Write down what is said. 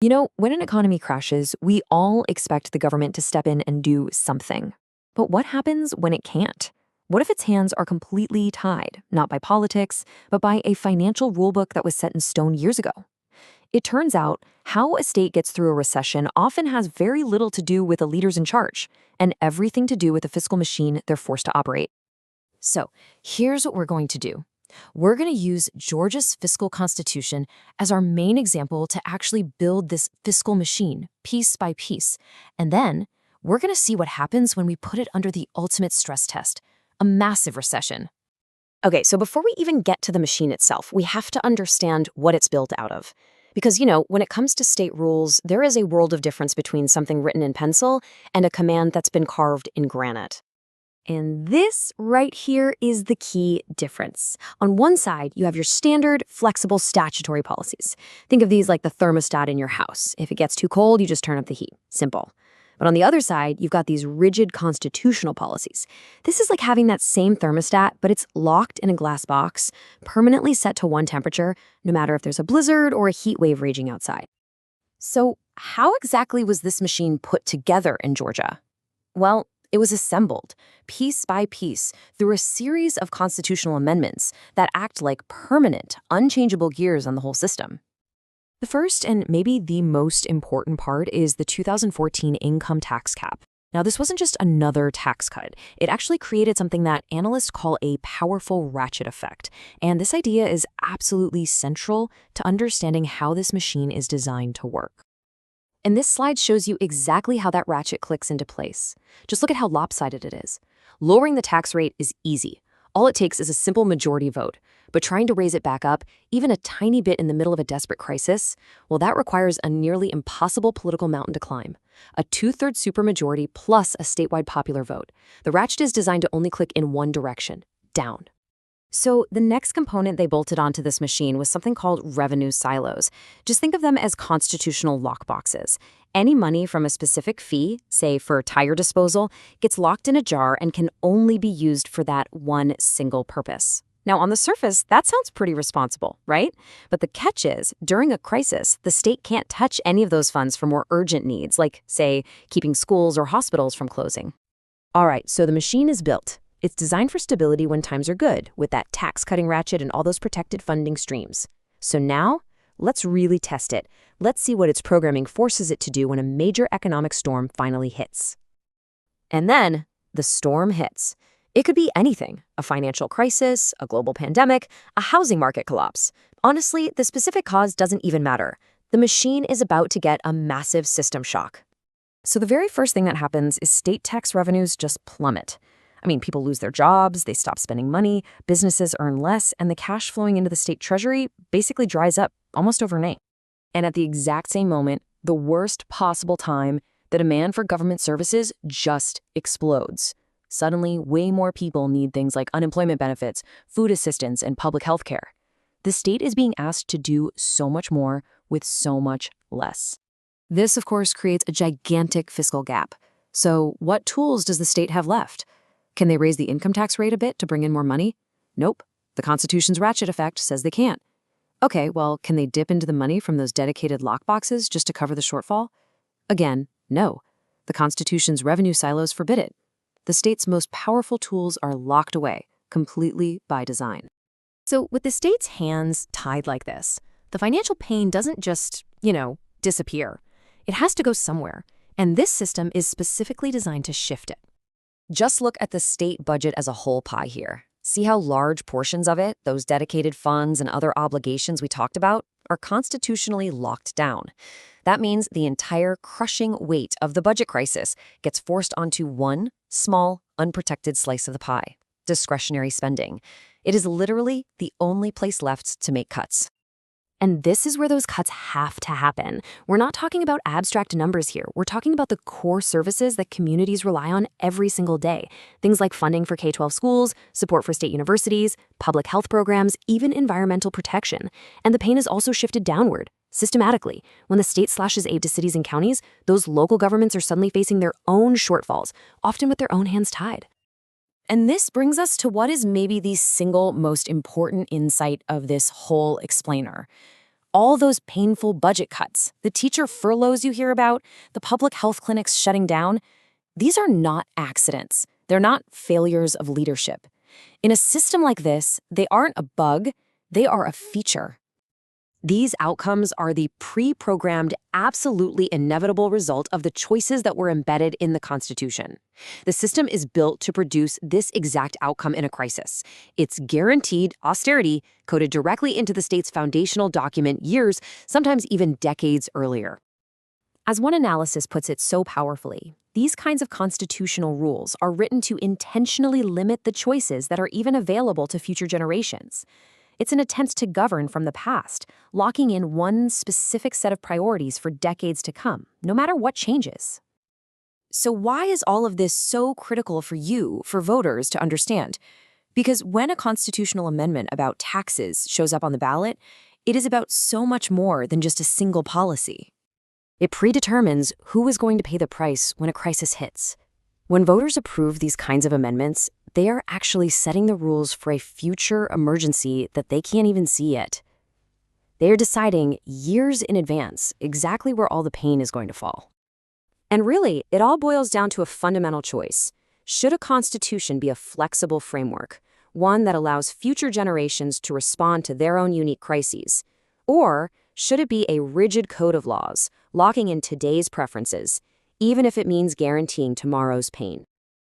When an economy crashes, we all expect the government to step in and do something. But what happens when it can't? What if its hands are completely tied, not by politics, but by a financial rulebook that was set in stone years ago? It turns out how a state gets through a recession often has very little to do with the leaders in charge, and everything to do with the fiscal machine they're forced to operate. So, here's what we're going to do. We're going to use Georgia's fiscal constitution as our main example to actually build this fiscal machine piece by piece. And then we're going to see what happens when we put it under the ultimate stress test, a massive recession. Okay, so before we even get to the machine itself, we have to understand what it's built out of. Because, when it comes to state rules, there is a world of difference between something written in pencil and a command that's been carved in granite. And this right here is the key difference. On one side, you have your standard, flexible statutory policies. Think of these like the thermostat in your house. If it gets too cold, you just turn up the heat. Simple. But on the other side, you've got these rigid constitutional policies. This is like having that same thermostat, but it's locked in a glass box, permanently set to one temperature, no matter if there's a blizzard or a heat wave raging outside. So how exactly was this machine put together in Georgia? Well, it was assembled, piece by piece, through a series of constitutional amendments that act like permanent, unchangeable gears on the whole system. The first and maybe the most important part is the 2014 income tax cap. Now, this wasn't just another tax cut. It actually created something that analysts call a powerful ratchet effect. And this idea is absolutely central to understanding how this machine is designed to work. And this slide shows you exactly how that ratchet clicks into place. Just look at how lopsided it is. Lowering the tax rate is easy. All it takes is a simple majority vote. But trying to raise it back up, even a tiny bit in the middle of a desperate crisis, well, that requires a nearly impossible political mountain to climb. A 2/3 supermajority plus a statewide popular vote. The ratchet is designed to only click in one direction, down. So the next component they bolted onto this machine was something called revenue silos. Just think of them as constitutional lockboxes. Any money from a specific fee, say for tire disposal, gets locked in a jar and can only be used for that one single purpose. Now, on the surface, that sounds pretty responsible, right? But the catch is, during a crisis, the state can't touch any of those funds for more urgent needs, like, say, keeping schools or hospitals from closing. All right, so the machine is built. It's designed for stability when times are good, with that tax-cutting ratchet and all those protected funding streams. So now, let's really test it. Let's see what its programming forces it to do when a major economic storm finally hits. And then, the storm hits. It could be anything: a financial crisis, a global pandemic, a housing market collapse. Honestly, the specific cause doesn't even matter. The machine is about to get a massive system shock. So the very first thing that happens is state tax revenues just plummet. People lose their jobs, they stop spending money, businesses earn less, and the cash flowing into the state treasury basically dries up almost overnight. And at the exact same moment, the worst possible time, the demand for government services just explodes. Suddenly, way more people need things like unemployment benefits, food assistance, and public health care. The state is being asked to do so much more with so much less. This, of course, creates a gigantic fiscal gap. So what tools does the state have left? Can they raise the income tax rate a bit to bring in more money? Nope. The Constitution's ratchet effect says they can't. Okay, well, can they dip into the money from those dedicated lockboxes just to cover the shortfall? Again, no. The Constitution's revenue silos forbid it. The state's most powerful tools are locked away, completely by design. So with the state's hands tied like this, the financial pain doesn't just, disappear. It has to go somewhere, and this system is specifically designed to shift it. Just look at the state budget as a whole pie here. See how large portions of it, those dedicated funds and other obligations we talked about, are constitutionally locked down. That means the entire crushing weight of the budget crisis gets forced onto one small, unprotected slice of the pie: discretionary spending. It is literally the only place left to make cuts. And this is where those cuts have to happen. We're not talking about abstract numbers here. We're talking about the core services that communities rely on every single day. Things like funding for K-12 schools, support for state universities, public health programs, even environmental protection. And the pain is also shifted downward, systematically. When the state slashes aid to cities and counties, those local governments are suddenly facing their own shortfalls, often with their own hands tied. And this brings us to what is maybe the single most important insight of this whole explainer. All those painful budget cuts, the teacher furloughs you hear about, the public health clinics shutting down, these are not accidents. They're not failures of leadership. In a system like this, they aren't a bug, they are a feature. These outcomes are the pre-programmed, absolutely inevitable result of the choices that were embedded in the Constitution. The system is built to produce this exact outcome in a crisis. It's guaranteed austerity coded directly into the state's foundational document years, sometimes even decades earlier. As one analysis puts it so powerfully, these kinds of constitutional rules are written to intentionally limit the choices that are even available to future generations. It's an attempt to govern from the past, locking in one specific set of priorities for decades to come, no matter what changes. So why is all of this so critical for you, for voters, to understand? Because when a constitutional amendment about taxes shows up on the ballot, it is about so much more than just a single policy. It predetermines who is going to pay the price when a crisis hits. When voters approve these kinds of amendments, they are actually setting the rules for a future emergency that they can't even see yet. They are deciding years in advance exactly where all the pain is going to fall. And really, it all boils down to a fundamental choice. Should a constitution be a flexible framework, one that allows future generations to respond to their own unique crises? Or should it be a rigid code of laws, locking in today's preferences, even if it means guaranteeing tomorrow's pain?